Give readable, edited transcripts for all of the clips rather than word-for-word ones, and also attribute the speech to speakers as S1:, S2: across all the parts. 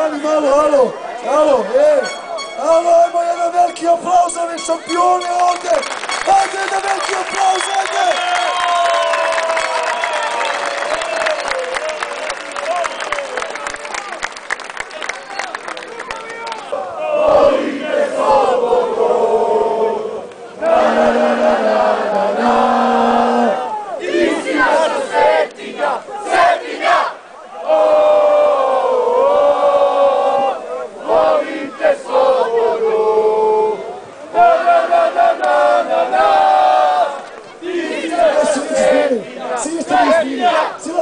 S1: stani malo, alo, ajmo jedan veliki aplauz za ove šampione ovdje, ajde jedan veliki aplauz, ajde!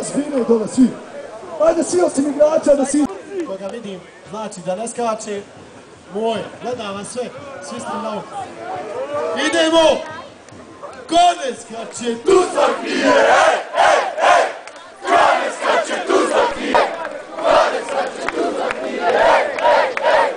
S1: Svi dole, svi. Ajde svi osim igrača da svi...
S2: Koga vidim, znači da ne skače, moj, gledam vas sve, svi ste na uku. Idemo! Ko ne skače, tu zaknije, ej, ej, ej! Ko ne skače, tu zaknije! Ko ne skače, tu zaknije, ej, ej, ej!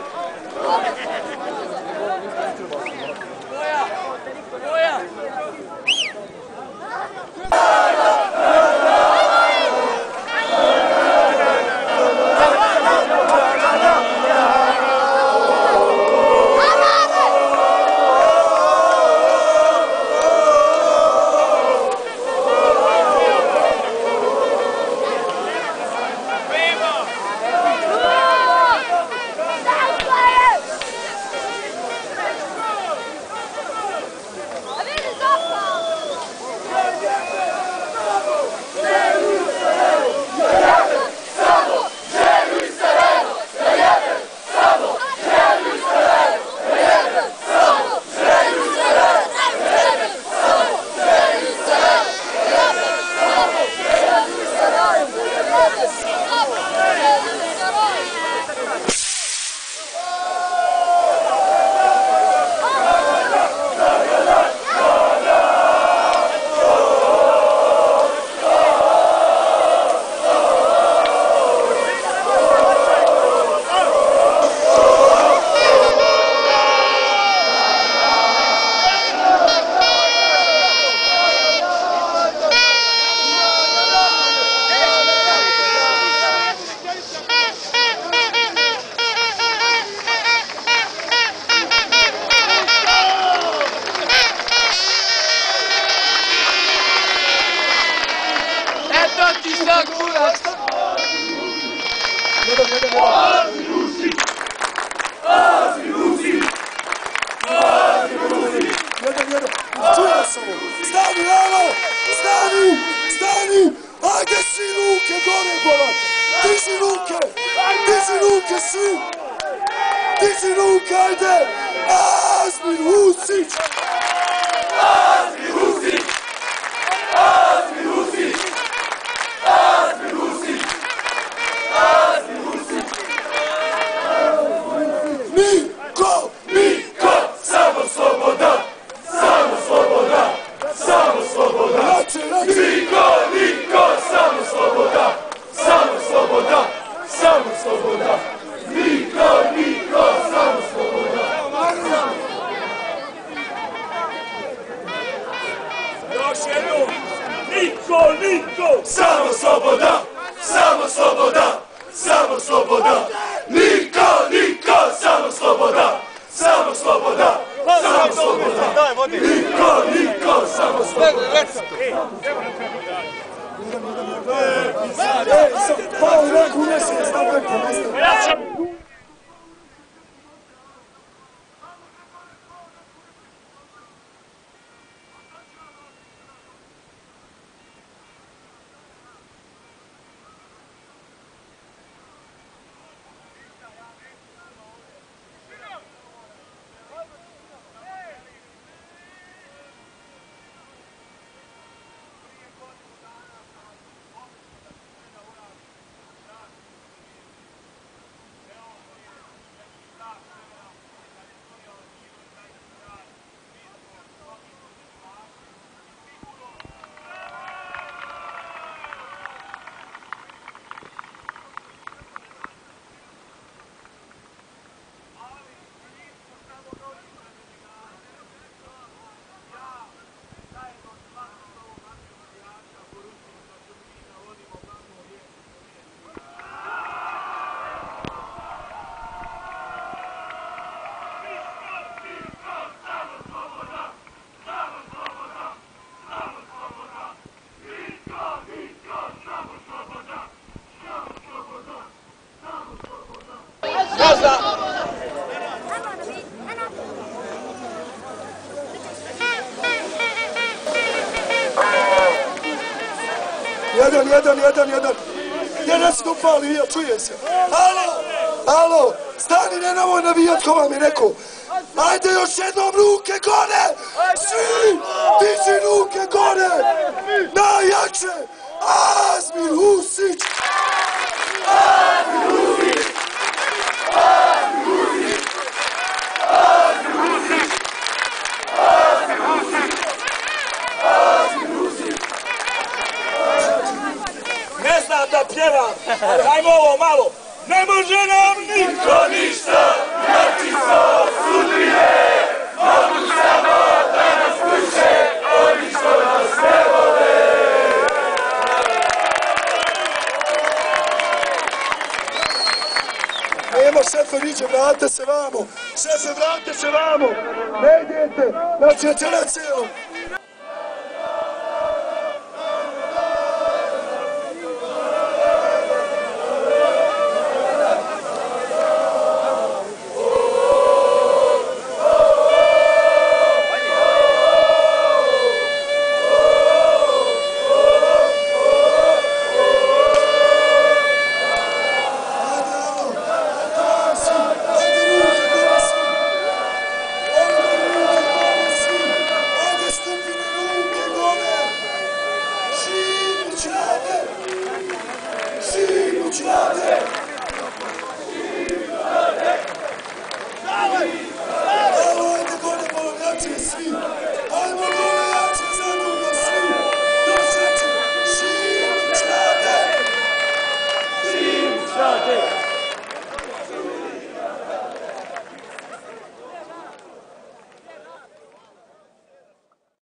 S1: Stani, alo! Stani! Ajde svi ruke gore, Boran! Diži ruke svi! Diži ruke, ajde! Azmir Husić! Niko, samo sloboda! Samo sloboda! Niko, samo sloboda! Samo sloboda! Niko, samo sloboda!
S3: Još jednom! Niko!
S1: Samo sloboda! Samo sloboda! Niko, samo sloboda! 1. Jedan si dopali, vija, čuje se. Alo, stani, nemoj navijat ko vam je rekao. Ajde još jednom ruke gore! Svi! Diži ruke gore! Najjače! Azmir Husić! Azmir Husić! Azmir Husić! Azmir Husić! Azmir Husić! Azmir Husić!
S3: Ne znam da pjevam, ali hajmo ovo malo. Ne može nam niko ništa, jači smo od sudbine. Mogu samo da nas kuće, oni što nas ne vole.
S1: Nemo šefe, viđe, vrate se vamo. Šefe, vrate se vamo. Ne idete, znači je cijela cijelo. Svi mučate!